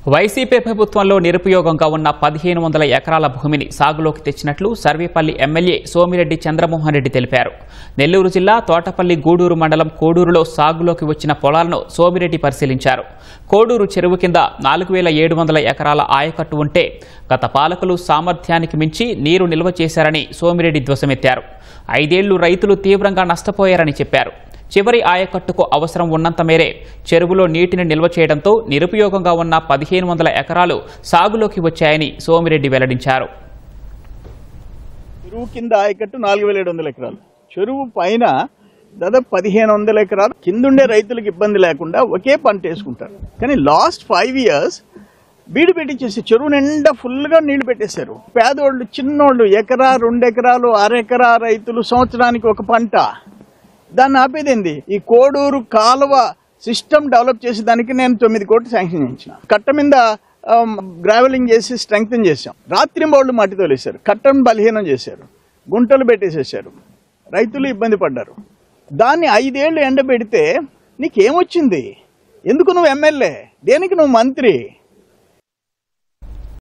YCP ప్రభుత్వంలో నిరుపయోగంగా ఉన్న 1500 ఎకరాల భూమిని సాగులోకి తెచ్చినట్లు సర్వేపల్లి ఎమ్మెల్యే సోమిరెడ్డి చంద్రమోహన్ రెడ్డి తెలిపారు. నెల్లూరు జిల్లా తోటపల్లి గూడూరు మండలం కోడూరులో సాగులోకి వచ్చిన పొలాలను సోమిరెడ్డి పరిశీలించారు. కోడూరు చెరువు కింద 4700 ఎకరాల ఆయకట్టు ఉంటే గత పాలకులు సామర్థ్యానికి మించి నీరు నిల్వ చేశారని సోమిరెడ్డి ధ్వసమెత్తారు. 5 ఏళ్లు రైతులు తీవ్రంగా నష్టపోయారని చెప్పారు. చివరి ఆయకట్టుకు అవసరం ఉన్నంత మేరే చెరువులో నీటిని నిల్వ చేయడంతో నిరుపయోగంగా ఉన్న 1500 ఎకరాలు సాగులోకి వచ్చాయని సోమిరెడ్డి వెల్లడించారు. చెరువు కింద ఆయకట్టు 4700 ఎకరాలు, చెరువు పైన దాదాపు 1500 ఎకరాలు. కిందుండే రైతులకు ఇబ్బంది లేకుండా ఒకే పంట వేసుకుంటారు. కానీ లాస్ట్ 5 years బీడు పెట్టించేసి చెరువు నిండా ఫుల్గా నీళ్లు పెట్టేశారు. పేదోళ్ళు, చిన్నోళ్ళు, ఎకరా 2 ఎకరాలు, అరెకరా రైతులు సంవత్సరానికి ఒక పంట. దాన్ని ఆపేదేంది? ఈ కోడూరు కాలువ సిస్టమ్ డెవలప్ చేసేదానికి నేను 9 కోట్లు శాంక్షన్ చేయించిన. కట్ట మీద గ్రావెలింగ్ చేసి స్ట్రెంగ్తన్ చేశాం. రాత్రింబౌళ్ళు మట్టి తోలేశారు, కట్టను బలహీనం చేశారు, గుంటలు పెట్టేసేసారు, రైతులు ఇబ్బంది పడ్డారు. దాన్ని 5 ఏళ్ళు ఎండబెడితే నీకేమొచ్చింది? ఎందుకు నువ్వు ఎమ్మెల్యే? దేనికి నువ్వు మంత్రి?